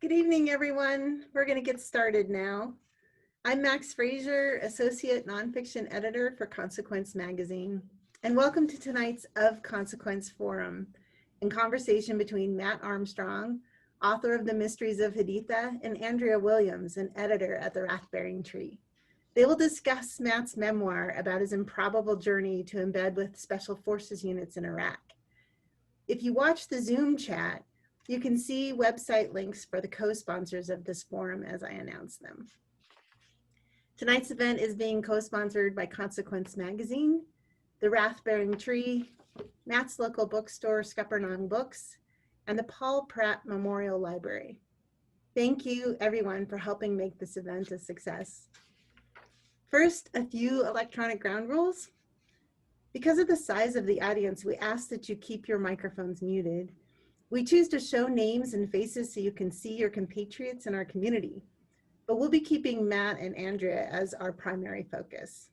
Good evening, everyone. We're going to get started now. I'm Max Frazier, Associate Nonfiction Editor for Consequence Magazine, and welcome to tonight's Of Consequence Forum, in conversation between Matt Armstrong, author of the Mysteries of Haditha, and Andria Williams, an editor at the Wrath-Bearing Tree. They will discuss Matt's memoir about his improbable journey to embed with Special Forces units in Iraq. If you watch the Zoom chat, you can see website links for the co-sponsors of this forum as I announce them. Tonight's event is being co-sponsored by Consequence Magazine, the Wrath-Bearing Tree, Matt's local bookstore, Scuppernong Books, and the Paul Pratt Memorial Library. Thank you, everyone, for helping make this event a success. First, a few electronic ground rules. Because of the size of the audience, we ask that you keep your microphones muted. We choose to show names and faces so you can see your compatriots in our community, but we'll be keeping Matt and Andria as our primary focus.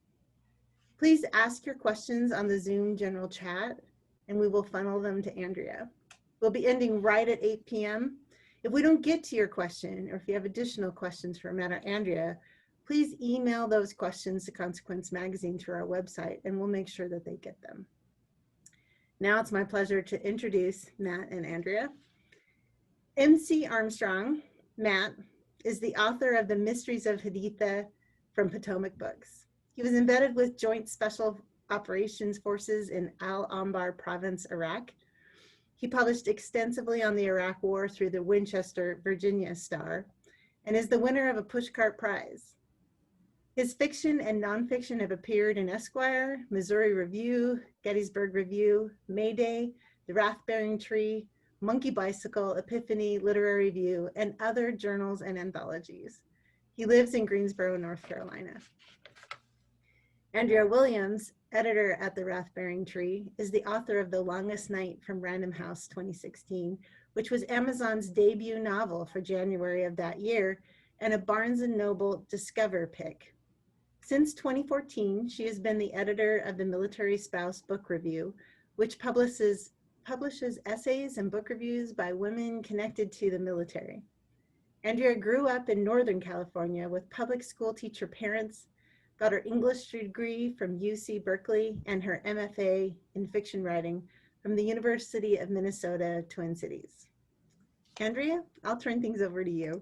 Please ask your questions on the Zoom general chat, and we will funnel them to Andria. We'll be ending right at 8 p.m. If we don't get to your question, or if you have additional questions for Matt or Andria, please email those questions to Consequence Magazine through our website, and we'll make sure that they get them. Now it's my pleasure to introduce Matt and Andria. MC Armstrong, Matt, is the author of the Mysteries of Haditha from Potomac Books. He was embedded with Joint Special Operations Forces in Al-Anbar Province, Iraq. He published extensively on the Iraq War through the Winchester, Virginia Star, and is the winner of a Pushcart Prize. His fiction and nonfiction have appeared in Esquire, Missouri Review, Gettysburg Review, Mayday, The Wrath-Bearing Tree, Monkey Bicycle, Epiphany, Literary Review, and other journals and anthologies. He lives in Greensboro, North Carolina. Andria Williams, editor at The Wrath-Bearing Tree, is the author of The Longest Night from Random House 2016, which was Amazon's debut novel for January of that year, and a Barnes & Noble Discover pick. Since 2014, she has been the editor of the Military Spouse Book Review, which publishes essays and book reviews by women connected to the military. Andria grew up in Northern California with public school teacher parents, got her English degree from UC Berkeley, and her MFA in fiction writing from the University of Minnesota, Twin Cities. Andria, I'll turn things over to you.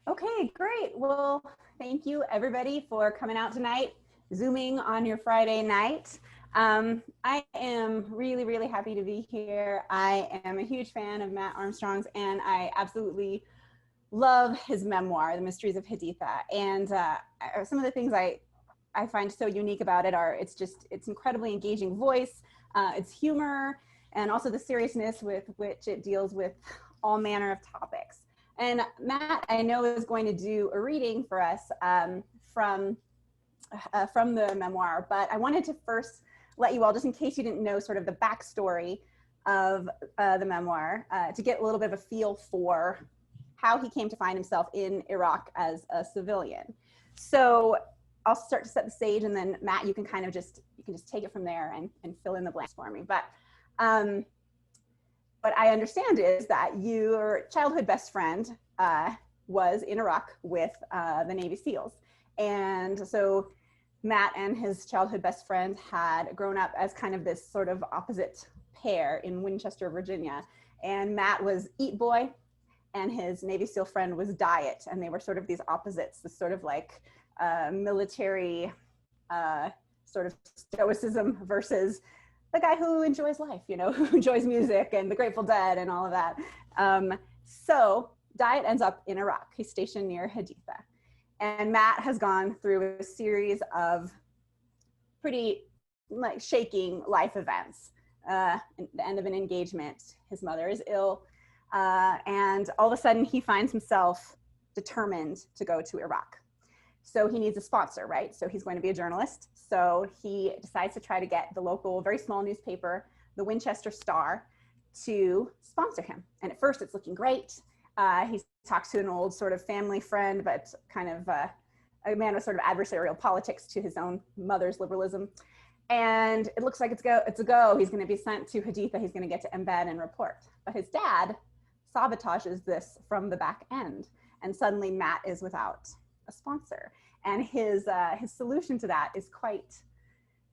Okay, great. Well, thank you everybody for coming out tonight, Zooming on your Friday night. I am really happy to be here. I am a huge fan of Matt Armstrong's, and I absolutely love his memoir, The Mysteries of Haditha. And some of the things I find so unique about it are it's incredibly engaging voice, its humor, and also the seriousness with which it deals with all manner of topics. And Matt, I know, is going to do a reading for us from the memoir, but I wanted to first let you all, just in case you didn't know sort of the backstory of the memoir, to get a little bit of a feel for how he came to find himself in Iraq as a civilian. So I'll start to set the stage, and then Matt, you can kind of just take it from there and fill in the blanks for me. But what I understand is that your childhood best friend was in Iraq with the Navy SEALs. And so Matt and his childhood best friend had grown up as kind of this sort of opposite pair in Winchester, Virginia. And Matt was eat boy, and his Navy SEAL friend was diet. And they were sort of these opposites, this sort of like military sort of stoicism versus the guy who enjoys life, you know, who enjoys music and the Grateful Dead and all of that. So Diet ends up in Iraq. He's stationed near Haditha. And Matt has gone through a series of pretty like shaking life events. At the end of an engagement, his mother is ill. And all of a sudden he finds himself determined to go to Iraq. So he needs a sponsor, right? So he's going to be a journalist. So he decides to try to get the local, very small newspaper, the Winchester Star, to sponsor him. And at first it's looking great. He talks to an old sort of family friend, but kind of a man with sort of adversarial politics to his own mother's liberalism. And it looks like it's a go. He's going to be sent to Haditha. He's going to get to embed and report. But his dad sabotages this from the back end. And suddenly Matt is without a sponsor. And his solution to that is quite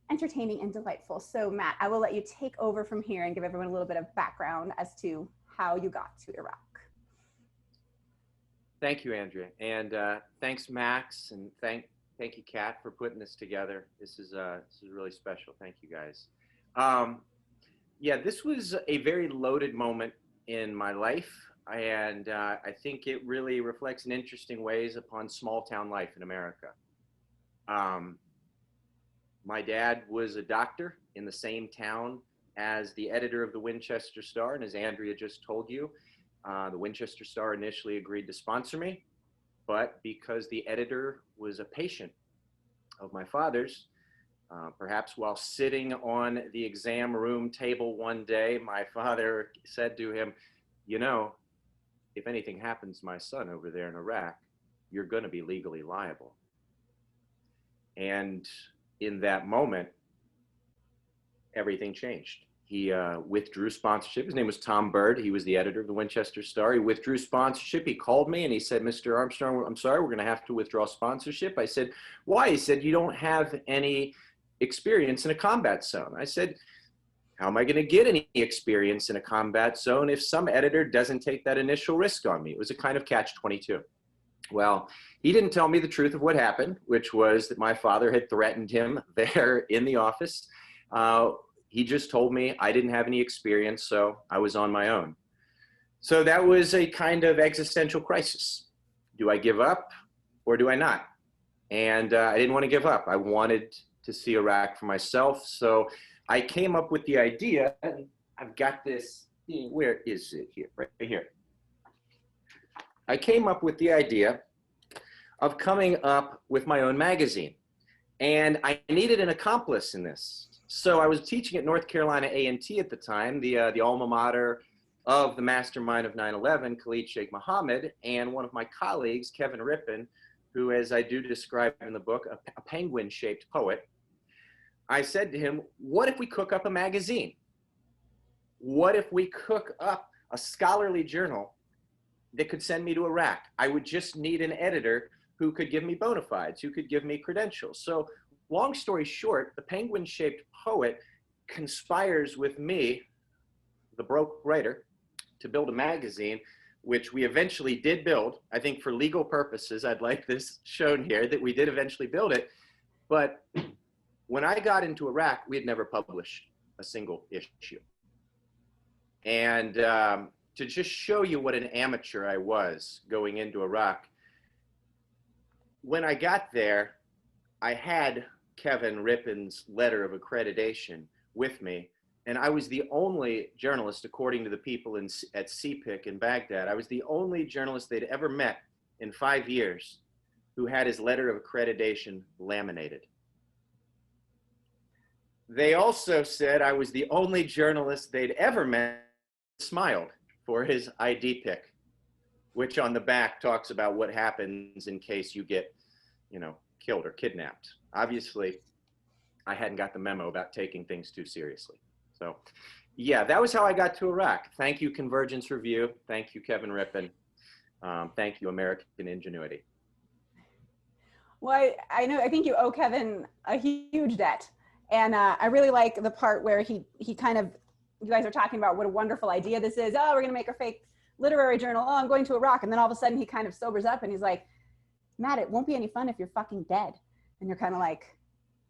entertaining and delightful. So Matt, I will let you take over from here and give everyone a little bit of background as to how you got to Iraq. Thank you, Andrea. And thanks, Max. And thank you, Kat, for putting this together. This is really special. Thank you, guys. Yeah, this was a very loaded moment in my life. And I think it really reflects in interesting ways upon small town life in America. My dad was a doctor in the same town as the editor of the Winchester Star. And as Andrea just told you, the Winchester Star initially agreed to sponsor me. But because the editor was a patient of my father's, perhaps while sitting on the exam room table one day, my father said to him, you know, if anything happens to my son over there in Iraq, you're going to be legally liable. And in that moment, everything changed. He withdrew sponsorship. His name was Tom Bird. He was the editor of the Winchester Star. He withdrew sponsorship. He called me and he said, Mr. Armstrong, I'm sorry, we're going to have to withdraw sponsorship. I said, why? He said, you don't have any experience in a combat zone. I said, how am I going to get any experience in a combat zone if some editor doesn't take that initial risk on me? It was a kind of catch-22. Well, he didn't tell me the truth of what happened, which was that my father had threatened him there in the office. He just told me I didn't have any experience, so I was on my own. So that was a kind of existential crisis. Do I give up or do I not? And I didn't want to give up. I wanted to see Iraq for myself. So I came up with the idea, and I've got this, where is it here? Right here. I came up with the idea of coming up with my own magazine. And I needed an accomplice in this. So I was teaching at North Carolina A&T at the time, the alma mater of the mastermind of 9/11, Khalid Sheikh Mohammed, and one of my colleagues, Kevin Rippin, who, as I do describe in the book, a penguin-shaped poet. I said to him, what if we cook up a magazine? What if we cook up a scholarly journal that could send me to Iraq? I would just need an editor who could give me bona fides, who could give me credentials. So long story short, the penguin-shaped poet conspires with me, the broke writer, to build a magazine, which we eventually did build. I think for legal purposes, I'd like this shown here, that we did eventually build it. But when I got into Iraq, we had never published a single issue. And to just show you what an amateur I was going into Iraq, when I got there, I had Kevin Rippin's letter of accreditation with me, and I was the only journalist, according to the people at CPIC in Baghdad, I was the only journalist they'd ever met in 5 years who had his letter of accreditation laminated. They also said I was the only journalist they'd ever met who smiled for his ID pic, which on the back talks about what happens in case you get, killed or kidnapped. Obviously, I hadn't got the memo about taking things too seriously. So yeah, that was how I got to Iraq. Thank you, Convergence Review. Thank you, Kevin Rippin. Thank you, American Ingenuity. Well, I think you owe Kevin a huge debt. And I really like the part where he kind of, you guys are talking about what a wonderful idea this is. Oh, we're going to make a fake literary journal. Oh, I'm going to Iraq. And then all of a sudden he kind of sobers up and he's like, Matt, it won't be any fun if you're fucking dead. And you're kind of like,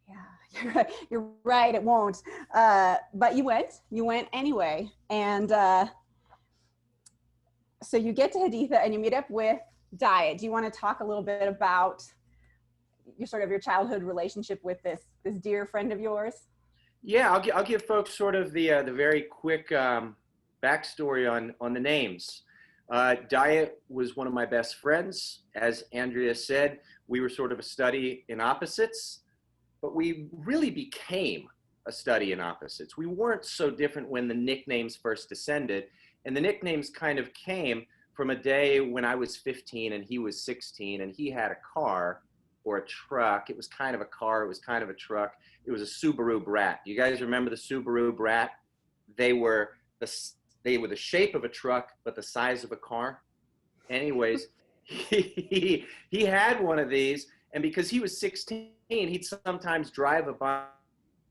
yeah, you're right, it won't. But you went anyway. And so you get to Haditha and you meet up with Diet. Do you want to talk a little bit about your childhood relationship with this dear friend of yours? Yeah, I'll give folks sort of the very quick backstory on the names. Diet was one of my best friends. As Andrea said, we were sort of a study in opposites, but we really became a study in opposites. We weren't so different when the nicknames first descended, and the nicknames kind of came from a day when I was 15 and he was 16, and he had a car or a truck. It was kind of a car, it was kind of a truck. It was a Subaru Brat. You guys remember the Subaru Brat? They were They were the shape of a truck, but the size of a car. Anyways, he had one of these, and because he was 16, he'd sometimes drive a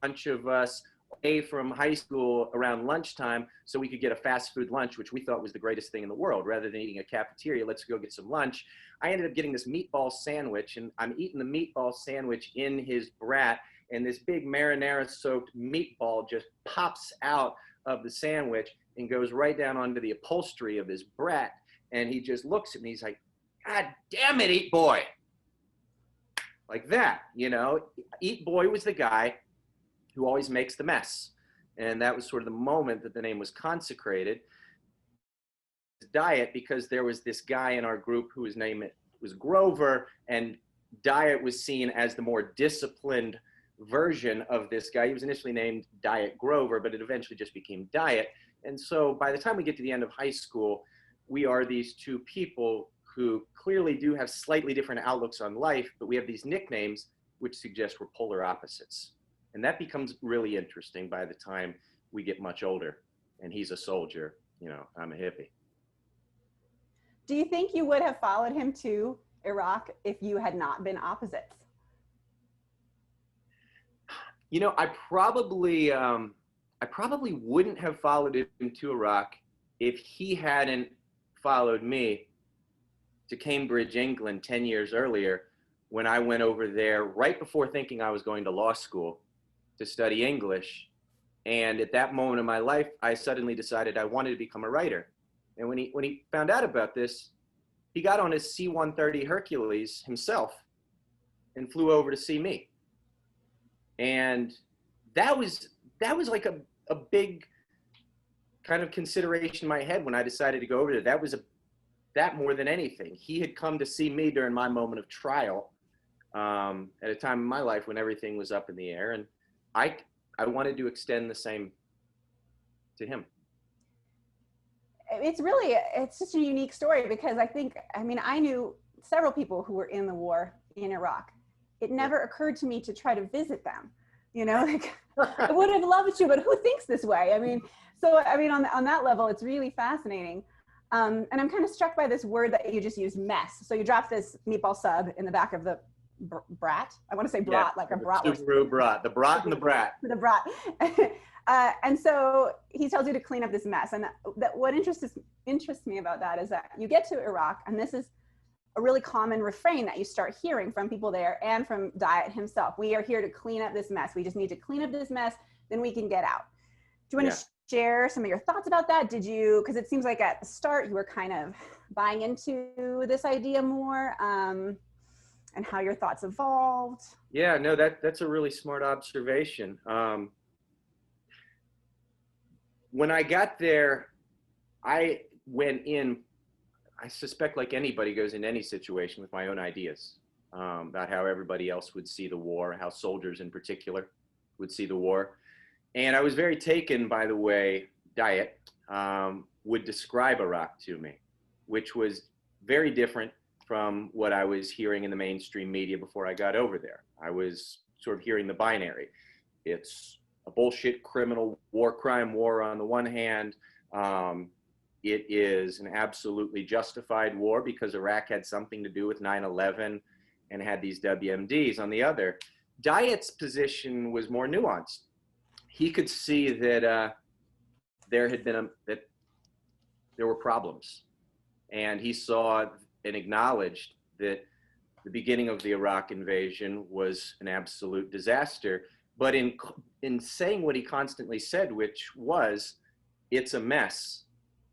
bunch of us away from high school around lunchtime so we could get a fast food lunch, which we thought was the greatest thing in the world. Rather than eating a cafeteria, let's go get some lunch. I ended up getting this meatball sandwich, and I'm eating the meatball sandwich in his brat, and this big marinara-soaked meatball just pops out of the sandwich and goes right down onto the upholstery of his brat. And he just looks at me, he's like, "God damn it, Eat Boy." Like that, you know. Eat Boy was the guy who always makes the mess. And that was sort of the moment that the name was consecrated. Diet, because there was this guy in our group whose name was Grover, and Diet was seen as the more disciplined version of this guy. He was initially named Diet Grover, but it eventually just became Diet. And so by the time we get to the end of high school, we are these two people who clearly do have slightly different outlooks on life, but we have these nicknames which suggest we're polar opposites. And that becomes really interesting by the time we get much older. And he's a soldier, you know, I'm a hippie. Do you think you would have followed him to Iraq if you had not been opposites? You know, I probably wouldn't have followed him to Iraq if he hadn't followed me to Cambridge, England 10 years earlier, when I went over there right before thinking I was going to law school to study English. And at that moment in my life, I suddenly decided I wanted to become a writer. And when he found out about this, he got on his C-130 Hercules himself and flew over to see me. And that was like a big kind of consideration in my head when I decided to go over there. That more than anything. He had come to see me during my moment of trial at a time in my life when everything was up in the air. And I wanted to extend the same to him. It's such a unique story because I knew several people who were in the war in Iraq. It never occurred to me to try to visit them. You know, like, I would have loved to, but who thinks this way? On that level, it's really fascinating. And I'm kind of struck by this word that you just used, mess. So you dropped this meatball sub in the back of the brat. I want to say brat, like a brat. Subaru brat, the brat and the brat. The brat. And so he tells you to clean up this mess. And that what interests me about that is that you get to Iraq, and this is a really common refrain that you start hearing from people there and from Diet himself. We are here to clean up this mess. We just need to clean up this mess, then we can get out. Do you want to share some of your thoughts about that? Because it seems like at the start you were kind of buying into this idea more, and how your thoughts evolved. Yeah, no, that's a really smart observation. When I got there, I went in, I suspect like anybody goes in any situation with my own ideas about how everybody else would see the war, how soldiers in particular would see the war. And I was very taken by the way Diet would describe Iraq to me, which was very different from what I was hearing in the mainstream media before I got over there. I was sort of hearing the binary. It's a bullshit criminal war crime war on the one hand. It is an absolutely justified war because Iraq had something to do with 9/11 and had these WMDs on the other. Diet's position was more nuanced. He could see that that there were problems, and he saw and acknowledged that the beginning of the Iraq invasion was an absolute disaster. But in saying what he constantly said, which was, it's a mess,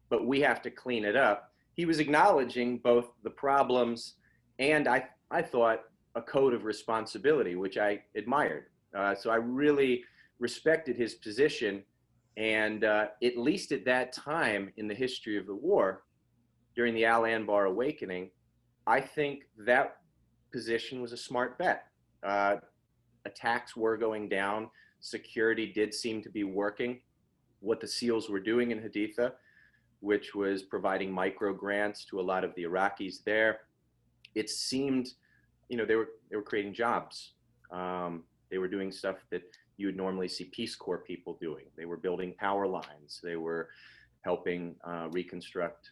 but we have to clean it up, he was acknowledging both the problems and I thought a code of responsibility, which I admired. So I really respected his position. And at least at that time in the history of the war, during the Al Anbar awakening, I think that position was a smart bet. Attacks were going down. Security did seem to be working. What the SEALs were doing in Haditha, which was providing micro grants to a lot of the Iraqis there, it seemed, they were creating jobs. They were doing stuff that you would normally see Peace Corps people doing. They were building power lines. They were helping reconstruct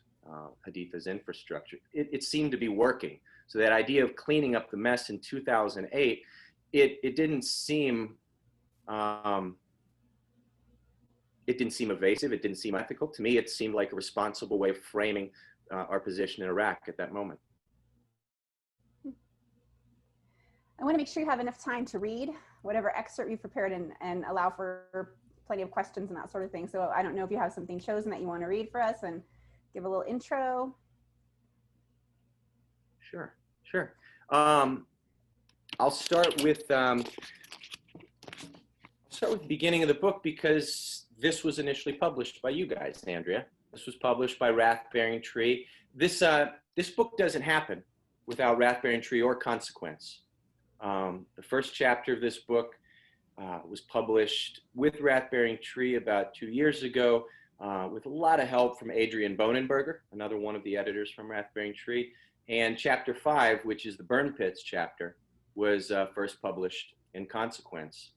Haditha's infrastructure. It seemed to be working. So that idea of cleaning up the mess in 2008, it didn't seem evasive. It didn't seem ethical. To me, it seemed like a responsible way of framing our position in Iraq at that moment. I want to make sure you have enough time to read whatever excerpt you've prepared and allow for plenty of questions and that sort of thing. So I don't know if you have something chosen that you want to read for us and give a little intro. Sure. I'll start with the beginning of the book because this was initially published by you guys, Andria. This was published by Rathbearing Tree. This book doesn't happen without Rathbearing Tree or Consequence. The first chapter of this book was published with Rathbearing Tree about 2 years ago with a lot of help from Adrian Bonenberger, another one of the editors from Rathbearing Tree. And chapter 5, which is the Burn Pits chapter, was first published in Consequence.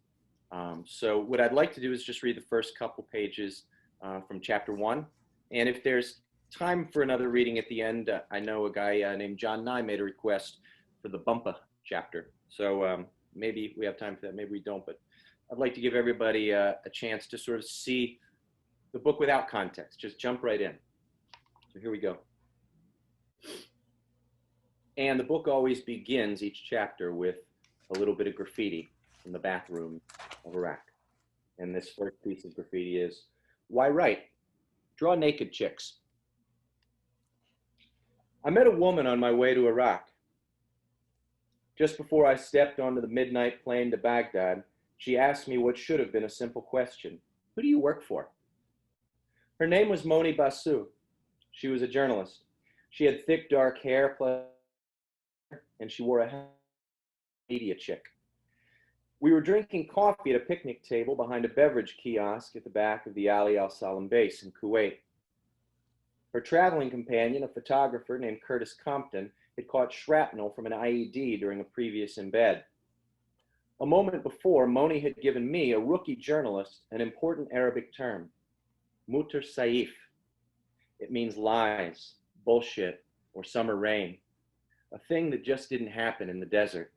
So what I'd like to do is just read the first couple pages from chapter 1. And if there's time for another reading at the end, I know a guy named John Nye made a request for the Bumpa chapter. So maybe we have time for that, maybe we don't, but I'd like to give everybody a chance to sort of see the book without context. Just jump right in. So here we go. And the book always begins each chapter with a little bit of graffiti from the bathroom of Iraq. And this first piece of graffiti is, "Why write? Draw naked chicks." I met a woman on my way to Iraq. Just before I stepped onto the midnight plane to Baghdad, she asked me what should have been a simple question. "Who do you work for?" Her name was Moni Basu. She was a journalist. She had thick dark hair, and she wore a media chick. We were drinking coffee at a picnic table behind a beverage kiosk at the back of the Ali Al Salam base in Kuwait. Her traveling companion, a photographer named Curtis Compton, had caught shrapnel from an IED during a previous embed. A moment before, Moni had given me, a rookie journalist, an important Arabic term, mutar saif. It means lies, bullshit, or summer rain, a thing that just didn't happen in the desert.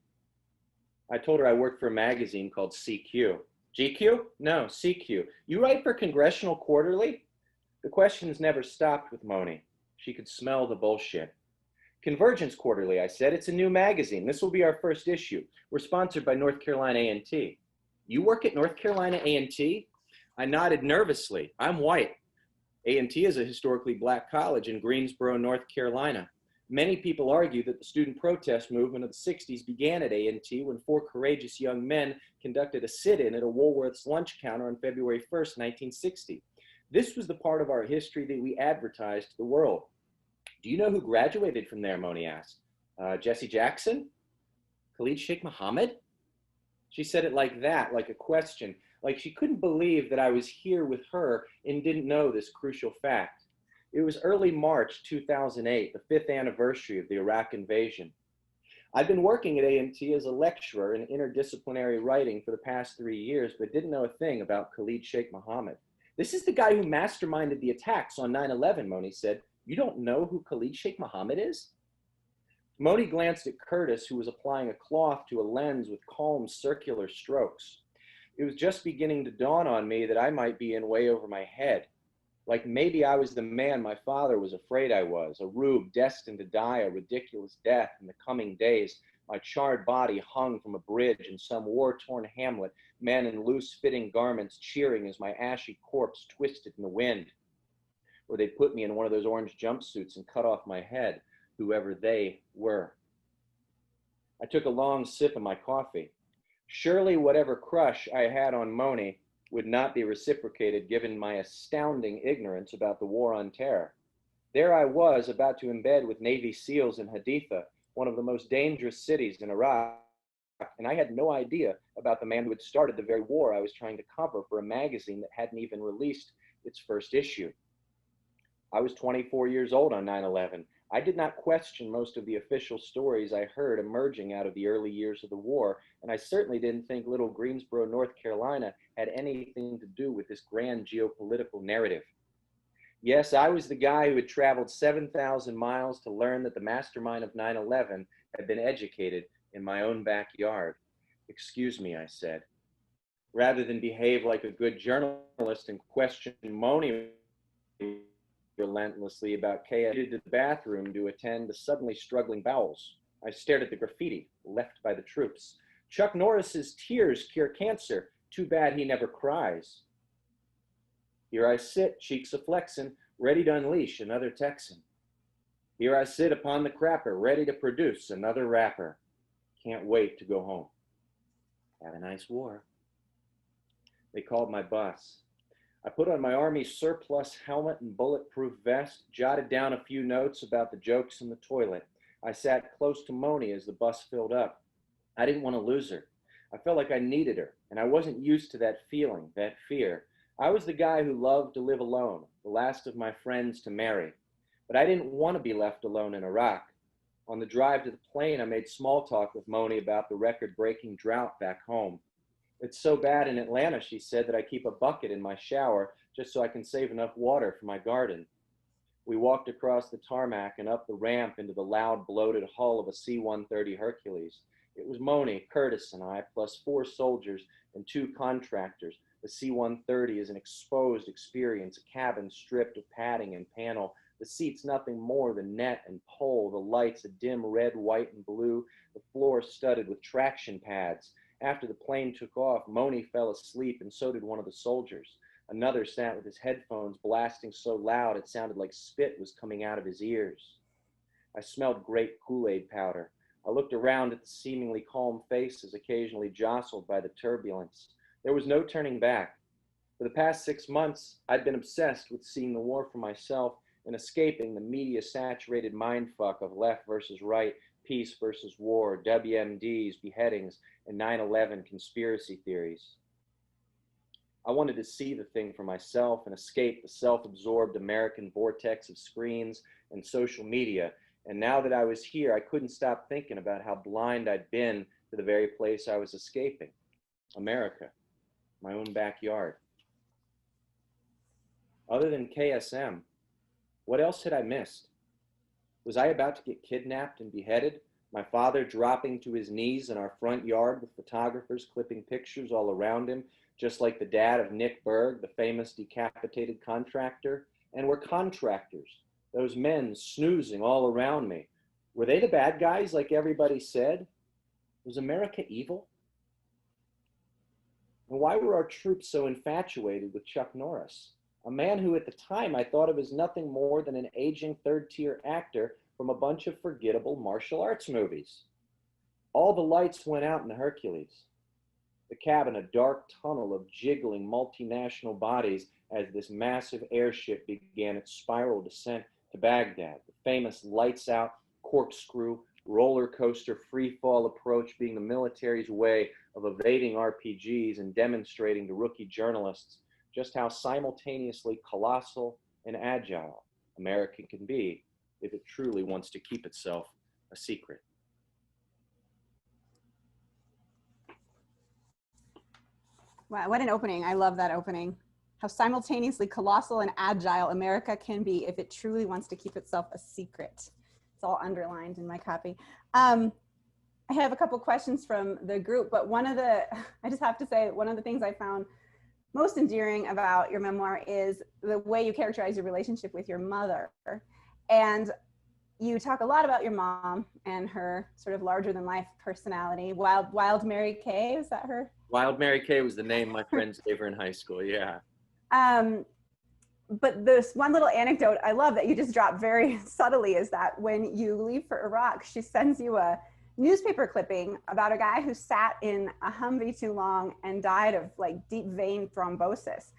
I told her I worked for a magazine called CQ. GQ? No, CQ. You write for Congressional Quarterly? The questions never stopped with Moni. She could smell the bullshit. Convergence Quarterly, I said. It's a new magazine. This will be our first issue. We're sponsored by North Carolina A&T. You work at North Carolina A&T? I nodded nervously. I'm white. A&T is a historically black college in Greensboro, North Carolina. Many people argue that the student protest movement of the 60s began at A&T when 4 courageous young men conducted a sit-in at a Woolworth's lunch counter on February 1st, 1960. This was the part of our history that we advertised to the world. Do you know who graduated from there, Moni asked. Jesse Jackson? Khalid Sheikh Mohammed? She said it like that, like a question, like she couldn't believe that I was here with her and didn't know this crucial fact. It was early March 2008, the 5th anniversary of the Iraq invasion. I'd been working at A&T as a lecturer in interdisciplinary writing for the past 3 years, but didn't know a thing about Khalid Sheikh Mohammed. This is the guy who masterminded the attacks on 9/11, Moni said. You don't know who Khalid Sheikh Mohammed is? Moni glanced at Curtis, who was applying a cloth to a lens with calm circular strokes. It was just beginning to dawn on me that I might be in way over my head. Like maybe I was the man my father was afraid I was, a rube destined to die a ridiculous death in the coming days. My charred body hung from a bridge in some war-torn hamlet, men in loose-fitting garments cheering as my ashy corpse twisted in the wind. Or they'd put me in one of those orange jumpsuits and cut off my head, whoever they were. I took a long sip of my coffee. Surely whatever crush I had on Moni would not be reciprocated given my astounding ignorance about the war on terror. There I was, about to embed with Navy SEALs in Haditha, one of the most dangerous cities in Iraq, and I had no idea about the man who had started the very war I was trying to cover for a magazine that hadn't even released its first issue. I was 24 years old on 9/11. I did not question most of the official stories I heard emerging out of the early years of the war, and I certainly didn't think little Greensboro, North Carolina had anything to do with this grand geopolitical narrative. Yes, I was the guy who had traveled 7,000 miles to learn that the mastermind of 9/11 had been educated in my own backyard. Excuse me, I said. Rather than behave like a good journalist and question Moni relentlessly about Kay, I headed to the bathroom to attend to suddenly struggling bowels. I stared at the graffiti left by the troops. Chuck Norris's tears cure cancer. Too bad he never cries. Here I sit, cheeks a-flexin', ready to unleash another Texan. Here I sit upon the crapper, ready to produce another rapper. Can't wait to go home. Have a nice war. They called my bus. I put on my Army surplus helmet and bulletproof vest, jotted down a few notes about the jokes in the toilet. I sat close to Moni as the bus filled up. I didn't want to lose her. I felt like I needed her, and I wasn't used to that feeling, that fear. I was the guy who loved to live alone, the last of my friends to marry. But I didn't want to be left alone in Iraq. On the drive to the plane, I made small talk with Moni about the record-breaking drought back home. It's so bad in Atlanta, she said, that I keep a bucket in my shower just so I can save enough water for my garden. We walked across the tarmac and up the ramp into the loud, bloated hull of a C-130 Hercules. It was Moni, Curtis, and I, plus 4 soldiers and 2 contractors. The C-130 is an exposed experience, a cabin stripped of padding and panel, the seats nothing more than net and pole, the lights a dim red, white, and blue, the floor studded with traction pads. After the plane took off, Moni fell asleep, and so did one of the soldiers. Another sat with his headphones blasting so loud it sounded like spit was coming out of his ears. I smelled grape Kool-Aid powder. I looked around at the seemingly calm faces occasionally jostled by the turbulence. There was no turning back. For the past 6 months, I'd been obsessed with seeing the war for myself and escaping the media-saturated mindfuck of left versus right, peace versus war, WMDs, beheadings, and 9/11 conspiracy theories. I wanted to see the thing for myself and escape the self-absorbed American vortex of screens and social media. And now that I was here, I couldn't stop thinking about how blind I'd been to the very place I was escaping. America, my own backyard. Other than KSM, what else had I missed? Was I about to get kidnapped and beheaded? My father dropping to his knees in our front yard with photographers clipping pictures all around him, just like the dad of Nick Berg, the famous decapitated contractor? And we're contractors, those men snoozing all around me. Were they the bad guys like everybody said? Was America evil? And why were our troops so infatuated with Chuck Norris? A man who at the time I thought of as nothing more than an aging third-tier actor from a bunch of forgettable martial arts movies. All the lights went out in the Hercules. The cabin a dark tunnel of jiggling multinational bodies as this massive airship began its spiral descent to Baghdad. The famous lights out, corkscrew, roller coaster free fall approach being the military's way of evading RPGs and demonstrating to rookie journalists just how simultaneously colossal and agile America can be if it truly wants to keep itself a secret. Wow, what an opening. I love that opening. How simultaneously colossal and agile America can be if it truly wants to keep itself a secret. It's all underlined in my copy. I have a couple questions from the group, but I just have to say, one of the things I found most endearing about your memoir is the way you characterize your relationship with your mother. And you talk a lot about your mom and her sort of larger than life personality. Wild Mary Kay, is that her? Wild Mary Kay was the name my friends gave her in high school, yeah. But this one little anecdote I love that you just dropped very subtly is that when you leave for Iraq, she sends you a newspaper clipping about a guy who sat in a Humvee too long and died of like deep vein thrombosis.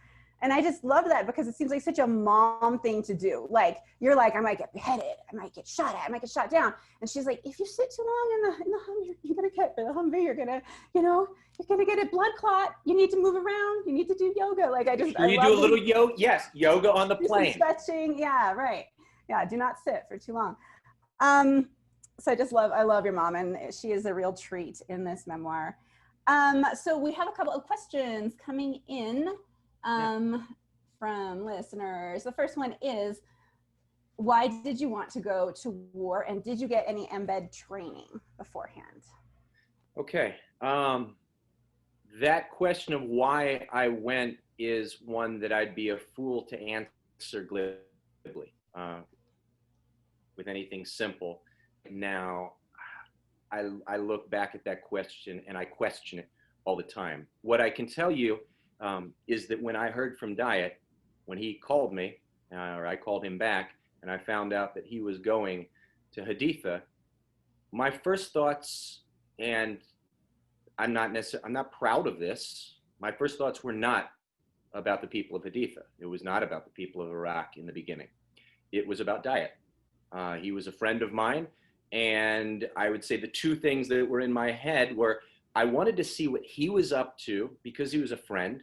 And I just love that because it seems like such a mom thing to do. Like, you're like, I might get beheaded, I might get shot at, I might get shot down. And she's like, if you sit too long in the Humvee, you're gonna get the Humvee, you're gonna get a blood clot. You need to move around. You need to do yoga. Like I do a little yoga. Yes, yoga on the plane. Stretching. Yeah, right. Yeah, do not sit for too long. So I love your mom, and she is a real treat in this memoir. So we have a couple of questions coming in from listeners. The first one is, why did you want to go to war, and did you get any embed training beforehand? Okay. That question of why I went is one that I'd be a fool to answer glibly with anything simple. Now, I look back at that question and I question it all the time. What I can tell you is that when I heard from Diet, when he called me, or I called him back, and I found out that he was going to Haditha, my first thoughts, and I'm not proud of this, my first thoughts were not about the people of Haditha. It was not about the people of Iraq in the beginning. It was about Diet. He was a friend of mine, and I would say the two things that were in my head were, I wanted to see what he was up to because he was a friend,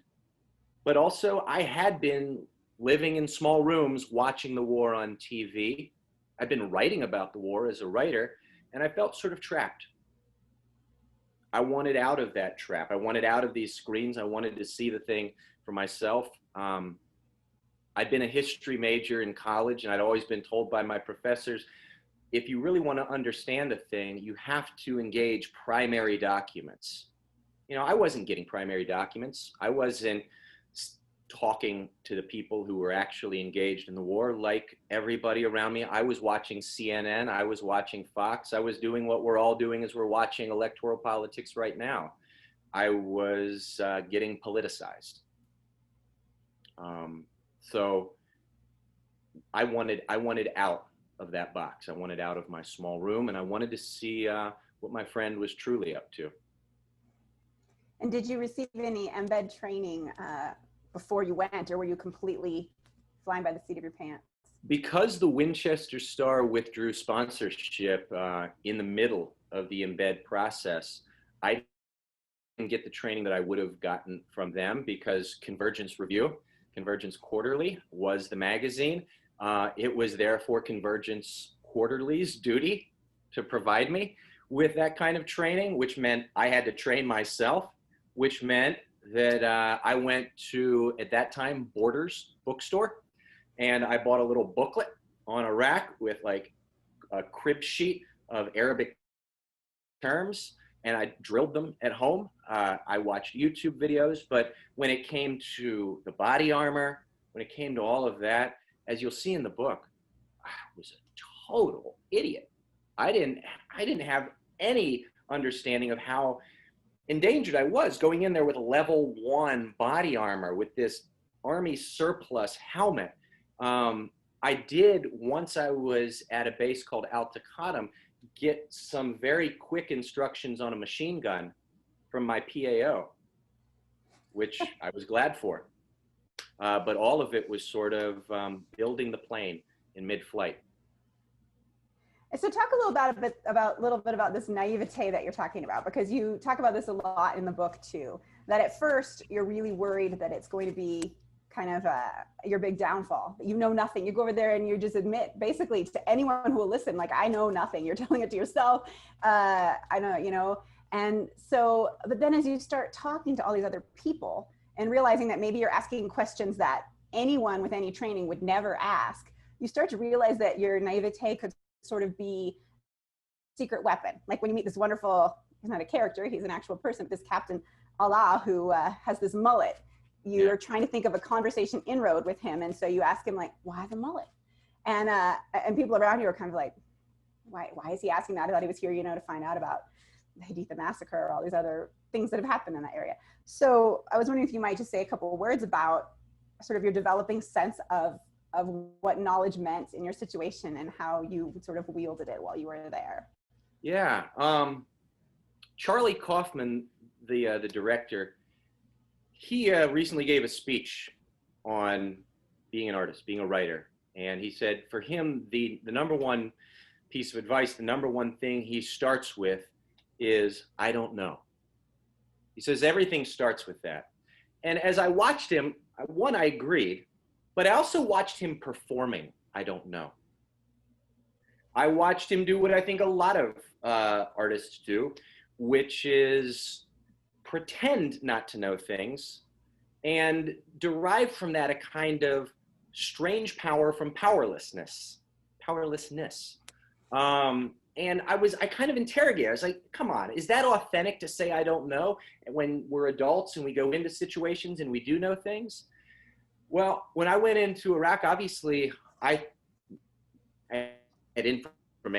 but also I had been living in small rooms watching the war on TV. I'd been writing about the war as a writer, and I felt sort of trapped. I wanted out of that trap. I wanted out of these screens. I wanted to see the thing for myself. I'd been a history major in college, and I'd always been told by my professors, if you really want to understand a thing, you have to engage primary documents. You know, I wasn't getting primary documents. I wasn't talking to the people who were actually engaged in the war like everybody around me. I was watching CNN. I was watching Fox. I was doing what we're all doing as we're watching electoral politics right now. I was getting politicized. So I wanted out of that box. I wanted out of my small room, and I wanted to see what my friend was truly up to. And did you receive any embed training before you went, or were you completely flying by the seat of your pants? Because the Winchester Star withdrew sponsorship in the middle of the embed process, I didn't get the training that I would have gotten from them, because Convergence Quarterly was the magazine. It was therefore Convergence Quarterly's duty to provide me with that kind of training, which meant I had to train myself, which meant that I went to, at that time, Borders bookstore, and I bought a little booklet on a rack with like a crib sheet of Arabic terms, and I drilled them at home. I watched YouTube videos, but when it came to the body armor, when it came to all of that, as you'll see in the book, I was a total idiot. I didn't have any understanding of how endangered I was going in there with a level 1 body armor with this Army surplus helmet. I did, once I was at a base called Al Taqaddum, get some very quick instructions on a machine gun from my PAO, which I was glad for. But all of it was sort of building the plane in mid-flight. So talk a little bit about this naivete that you're talking about, because you talk about this a lot in the book too, that at first you're really worried that it's going to be kind of your big downfall. You know nothing. You go over there and you just admit basically to anyone who will listen, like, I know nothing. You're telling it to yourself. I know, you know. And so, but then as you start talking to all these other people and realizing that maybe you're asking questions that anyone with any training would never ask, you start to realize that your naivete could sort of be a secret weapon. Like when you meet this wonderful, he's not a character, he's an actual person, this Captain Allah who has this mullet. You're trying to think of a conversation inroad with him, and so you ask him, like, why the mullet? And people around you are kind of like, why is he asking that? I thought he was here, you know, to find out about the Haditha massacre or all these other things that have happened in that area. So I was wondering if you might just say a couple of words about sort of your developing sense of what knowledge meant in your situation and how you sort of wielded it while you were there. Yeah, Charlie Kaufman, the director, he recently gave a speech on being an artist, being a writer. And he said for him, the number one piece of advice, the number one thing he starts with is, I don't know. He says everything starts with that. And as I watched him, one, I agreed, but I also watched him performing, I don't know. I watched him do what I think a lot of artists do, which is pretend not to know things and derived from that a kind of strange power from powerlessness. And I kind of interrogated. I was like, come on, is that authentic to say I don't know when we're adults and we go into situations and we do know things? Well, when I went into Iraq, obviously I had information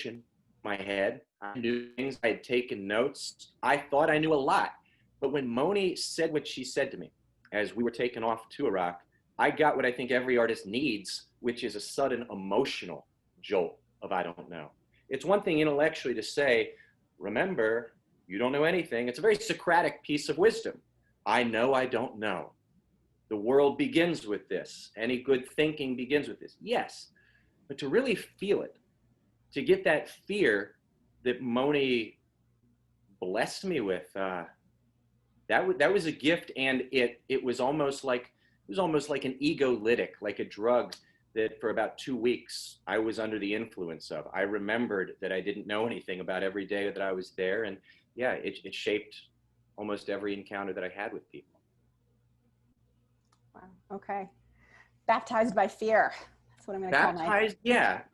in my head. I knew things, I had taken notes. I thought I knew a lot. But when Moni said what she said to me as we were taking off to Iraq, I got what I think every artist needs, which is a sudden emotional jolt of I don't know. It's one thing intellectually to say, remember, you don't know anything. It's a very Socratic piece of wisdom. I know I don't know. The world begins with this. Any good thinking begins with this. Yes, but to really feel it, to get that fear that Moni blessed me with, that was a gift, and it was almost like an egolytic, like a drug that for about 2 weeks I was under the influence of. I remembered that I didn't know anything about every day that I was there, and yeah, it shaped almost every encounter that I had with people. Wow. Okay. Baptized by fear. That's what I'm going to call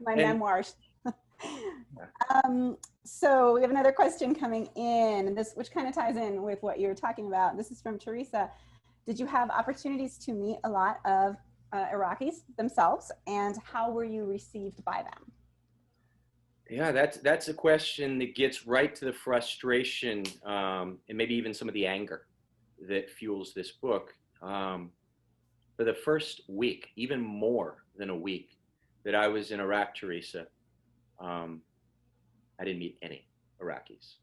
my memoirs. So we have another question coming in, and which kind of ties in with what you were talking about. This is from Teresa. Did you have opportunities to meet a lot of Iraqis themselves, and how were you received by them? Yeah, that's a question that gets right to the frustration and maybe even some of the anger that fuels this book. For the first week, even more than a week that I was in Iraq, Teresa, I didn't meet any Iraqis.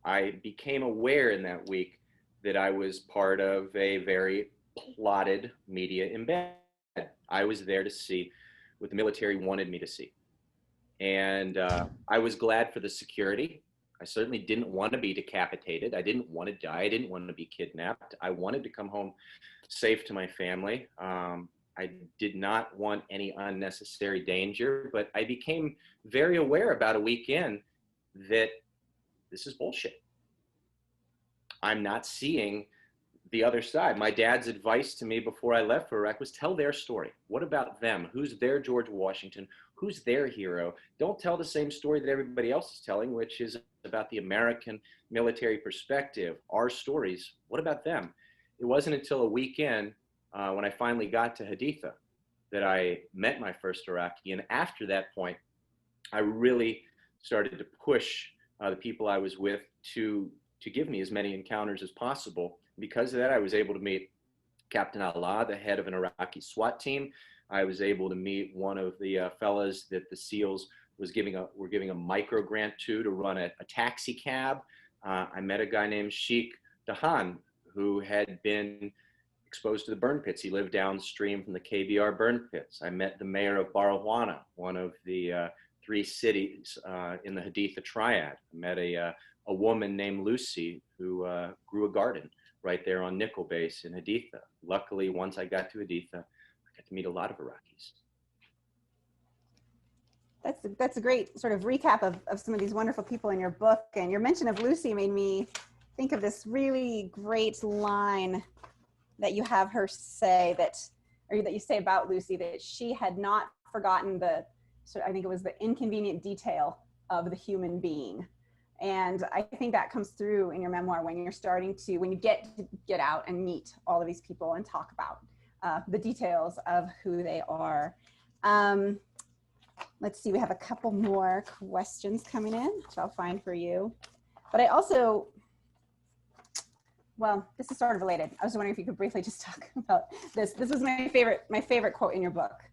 I became aware in that week that I was part of a very plotted media embed. I was there to see what the military wanted me to see. And I was glad for the security. I certainly didn't want to be decapitated. I didn't want to die. I didn't want to be kidnapped. I wanted to come home safe to my family. I did not want any unnecessary danger, but I became very aware about a week in that this is bullshit. I'm not seeing the other side. My dad's advice to me before I left for Iraq was tell their story. What about them? Who's their George Washington? Who's their hero? Don't tell the same story that everybody else is telling, which is about the American military perspective. Our stories, what about them? It wasn't until a weekend when I finally got to Haditha that I met my first Iraqi. And after that point, I really started to push the people I was with to give me as many encounters as possible. Because of that, I was able to meet Captain Allah, the head of an Iraqi SWAT team. I was able to meet one of the fellas that the SEALs were giving a micro grant to run a taxi cab. I met a guy named Sheikh, who had been exposed to the burn pits. He lived downstream from the KBR burn pits. I met the mayor of Barawana, one of the 3 cities in the Haditha triad. I met a woman named Lucy who grew a garden right there on Nickel Base in Haditha. Luckily, once I got to Haditha, I got to meet a lot of Iraqis. That's a great sort of recap of some of these wonderful people in your book. And your mention of Lucy made me think of this really great line that you have her say that you say about Lucy, that she had not forgotten I think it was the inconvenient detail of the human being. And I think that comes through in your memoir when you get out and meet all of these people and talk about the details of who they are. Let's see, we have a couple more questions coming in, which I'll find for you. But I also, well, this is sort of related. I was wondering if you could briefly just talk about this. This was my favorite quote in your book.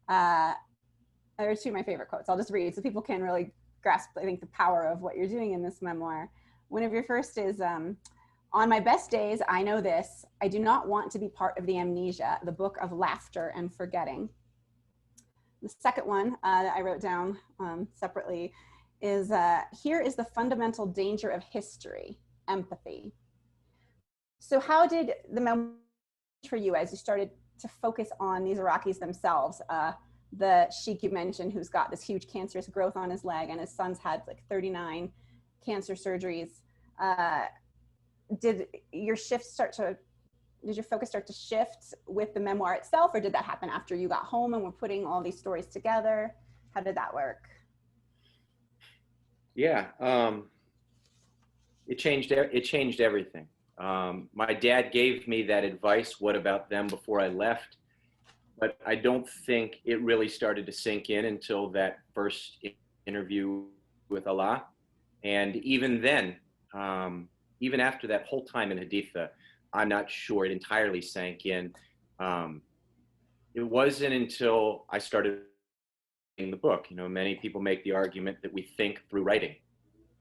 There are 2 of my favorite quotes. I'll just read so people can really grasp, I think, the power of what you're doing in this memoir. One of your first is, on my best days, I know this, I do not want to be part of the amnesia, the book of laughter and forgetting. The second one that I wrote down separately is, here is the fundamental danger of history, empathy. So how did the memoir for you as you started to focus on these Iraqis themselves? The Sheikh you mentioned, who's got this huge cancerous growth on his leg, and his son's had like 39 cancer surgeries. Did your shift start to did your focus start to shift with the memoir itself, or did that happen after you got home and were putting all these stories together? How did that work? Yeah, it changed everything. My dad gave me that advice, what about them, before I left, but I don't think it really started to sink in until that first interview with Allah. And even then, even after that whole time in Haditha, I'm not sure it entirely sank in. It wasn't until I started writing the book. You know, many people make the argument that we think through writing.